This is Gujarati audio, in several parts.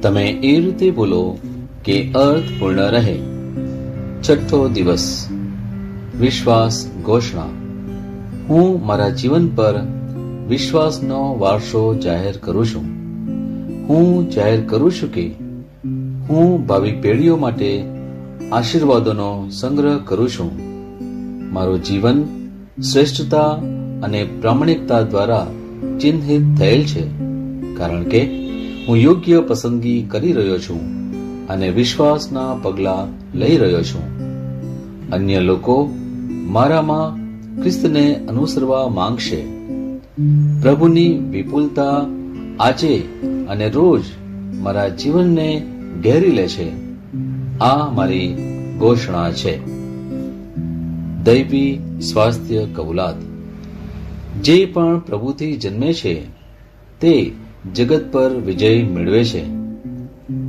તમે એ રીતે બોલો કે અર્થપૂર્ણ રહે. છઠ્ઠો દિવસ, વિશ્વાસ ઘોષણા. હું મારા જીવન પર વિશ્વાસનો વારસો જાહેર કરું છું. હું જાહેર કરું છું કે હું ભાવિ પેઢીઓ માટે આશીર્વાદોનો સંગ્રહ કરું છું. મારું જીવન શ્રેષ્ઠતા અને પ્રામાણિકતા દ્વારા ચિહ્નિત થયેલ છે, કારણ કે હું યોગ્ય પસંદગી કરી રહ્યો છું અને વિશ્વાસના પગલાં લઈ રહ્યો છું. અન્ય લોકો મારામાં ખ્રિસ્તને અનુસરવા માંગશે. પ્રભુની વિપુલતા આજે અને રોજ મારા જીવનને ઘેરી લે છે. આ મારી ઘોષણા છે. દૈવી સ્વાસ્થ્ય કબૂલાત. જે પણ પ્રભુથી જન્મે છે તે જગત પર વિજય મેળવે છે.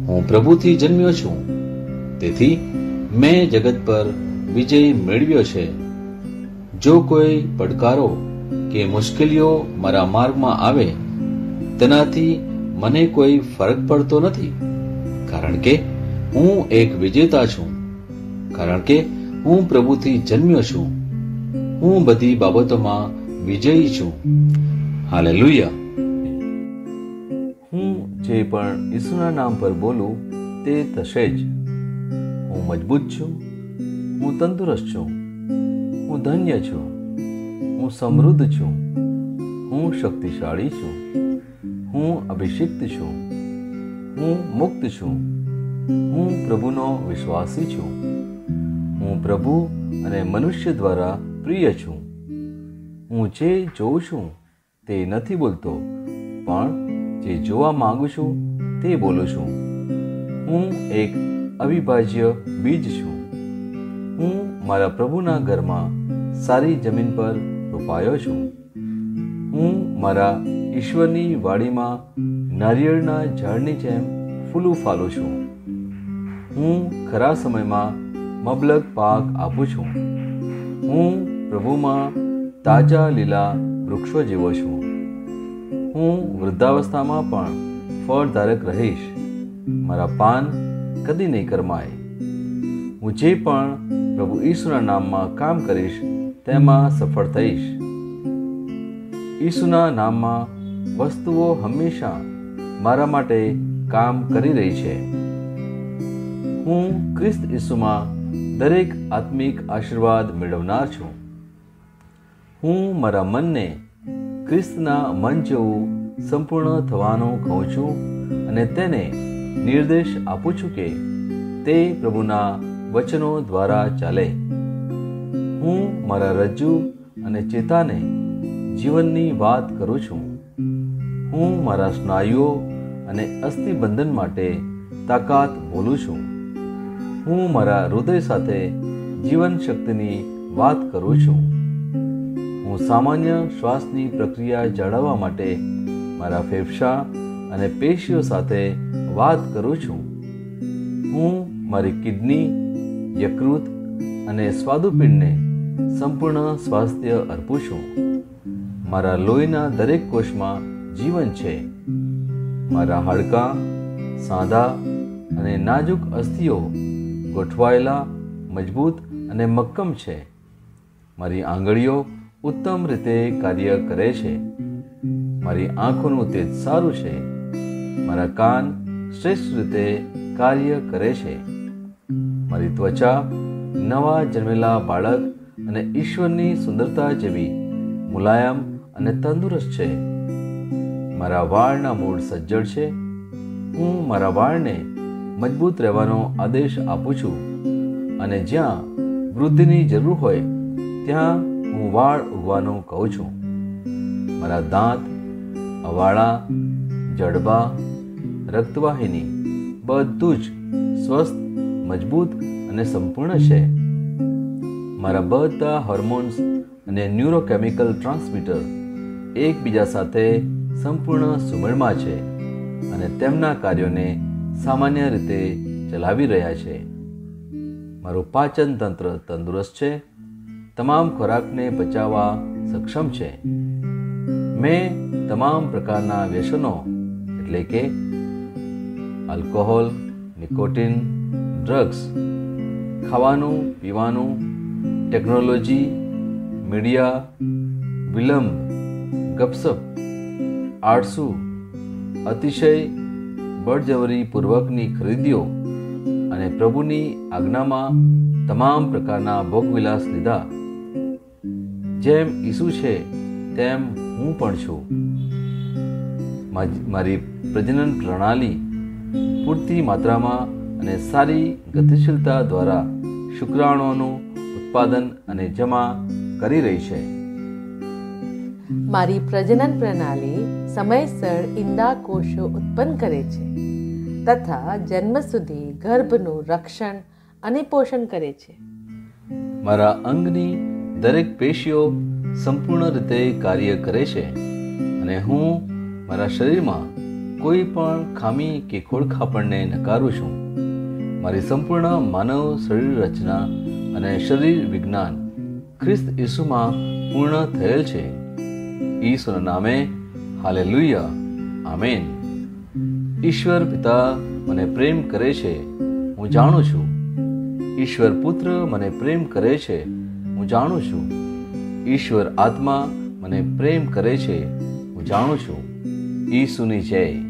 હું પ્રભુથી જન્મ્યો છું, તેથી મેં જગત પર વિજય મેળવ્યો છે. જો કોઈ પડકારો કે મુશ્કેલીઓ મારા માર્ગમાં આવે, તેનાથી મને કોઈ ફરક પડતો નથી, કારણ કે હું એક વિજેતા છું. કારણ કે હું પ્રભુથી જન્મ્યો છું, હું બધી બાબતોમાં વિજયી છું. હાલેલુયા. હું જે પણ ઈસુના નામ પર બોલું તે થશે જ. હું મજબૂત છું, હું તંદુરસ્ત છું, હું ધન્ય છું, હું સમૃદ્ધ છું, હું શક્તિશાળી છું, હું અભિષિક્ત છું, હું મુક્ત છું, હું પ્રભુનો વિશ્વાસી છું, હું પ્રભુ અને મનુષ્ય દ્વારા પ્રિય છું. હું જે જોઉં છું તે નથી બોલતો, પણ જે જોવા માંગુ છું તે બોલું છું. હું એક અવિભાજ્ય બીજ છું. હું મારા પ્રભુના ઘરમાં સારી જમીન પર રોપાયો છું. હું મારા ઈશ્વરની વાડીમાં નારિયેળના ઝાડની જેમ ફૂલું ફાલું છું. હું ખરા સમયમાં મબલક પાક આપું છું. હું પ્રભુમાં તાજા લીલા વૃક્ષો જેવો છું. હું વૃદ્ધાવસ્થામાં પણ ફળધારક રહીશ. મારા પાન કદી નહીં કરમાય. હું જે પણ પ્રભુ ઈસુના નામમાં કામ કરીશ તેમાં સફળ થઈશ. ઈસુના નામમાં વસ્તુઓ હંમેશા મારા માટે કામ કરી રહી છે. હું ખ્રિસ્ત ઈસુમાં દરેક આત્મિક આશીર્વાદ મેળવનાર છું. હું મારા મનને ખ્રિસ્તના મન જેવું સંપૂર્ણ થવાનું કહું છું અને તેને નિર્દેશ આપું છું કે તે પ્રભુના વચનો દ્વારા ચાલે. હું મારા રજ્જુ અને ચેતાને જીવનની વાત કરું છું. હું મારા સ્નાયુઓ અને અસ્થિબંધન માટે તાકાત બોલું છું. હું મારા હૃદય સાથે જીવન શક્તિની વાત કરું છું. હું સામાન્ય શ્વાસની પ્રક્રિયા જાળવવા માટે મારા ફેફસા અને પેશીઓ સાથે વાત કરું છું. હું મારી કિડની, યકૃત અને સ્વાદુપિંડને સંપૂર્ણ સ્વાસ્થ્ય અર્પું છું. મારા લોહીના દરેક કોષમાં જીવન છે. મારા હાડકાં, સાંધા અને નાજુક અસ્થિઓ ગોઠવાયેલા, મજબૂત અને મક્કમ છે. મારી આંગળીઓ ઉત્તમ રીતે કાર્ય કરે છે. મારી આંખોનું તેજ સારું છે. મારા કાન શ્રેષ્ઠ રીતે કાર્ય કરે છે. મારી ત્વચા નવા જન્મેલા બાળક અને ઈશ્વરની સુંદરતા જેવી મુલાયમ અને તંદુરસ્ત છે. મારા વાળના મૂળ સજ્જડ છે. હું મારા વાળને મજબૂત રહેવાનો આદેશ આપું છું અને જ્યાં વૃદ્ધિની જરૂર હોય ત્યાં હું વાળ ઉગવાનું કહું છું. મારા દાંત, અવાળા, જડબા, રક્તવાહિની બધું જ સ્વસ્થ, મજબૂત અને સંપૂર્ણ છે. મારા બધા હોર્મોન્સ અને ન્યુરોકેમિકલ ટ્રાન્સમીટર એકબીજા સાથે સંપૂર્ણ સુમેળમાં છે અને તેમના કાર્યોને સામાન્ય રીતે ચલાવી રહ્યા છે. મારું પાચન તંત્ર તંદુરસ્ત છે. તમામ ખોરાકને પચાવવા સક્ષમ છે. મેં તમામ પ્રકારના વ્યસનો એટલે કે આલ્કોહોલ, નિકોટિન, ડ્રગ્સ, ખાવાનું પીવાનું, ટેકનોલોજી, મીડિયા, વિલંબ, ગપસપ, આળસુ, અતિશય બળજબરીપૂર્વકની ખરીદીઓ અને પ્રભુની આજ્ઞામાં તમામ પ્રકારના ભોગવિલાસ લીધા. જેમ ઈસુ છે તેમ હું પણ છું. મારી પ્રજનન પ્રણાલી પૂરતી માત્રામાં અને સારી ગતિશીલતા દ્વારા શુક્રાણુઓનું ઉત્પાદન અને જમા કરી રહી છે. મારી પ્રજનન પ્રણાલી સમયસર ઈંડા કોષો ઉત્પન્ન કરે છે તથા જન્મ સુધી ગર્ભનું રક્ષણ અને પોષણ કરે છે. મારા અંગની દરેક પેશીઓ સંપૂર્ણ રીતે કાર્ય કરે છે અને હું મારા શરીરમાં કોઈ પણ ખામી કે ખોળખાપણને નકારું છું. મારી સંપૂર્ણ માનવ શરીર રચના અને શરીર વિજ્ઞાન ખ્રિસ્ત ઈસુમાં પૂર્ણ થયેલ છે. ઈસુના નામે હાલેલુયા, આમેન. ઈશ્વર પિતા મને પ્રેમ કરે છે, હું જાણું છું. ઈશ્વર પુત્ર મને પ્રેમ કરે છે, હું જાણું છું. ઈશ્વર આત્મા મને પ્રેમ કરે છે, હું જાણું છું. ઈસુની જય.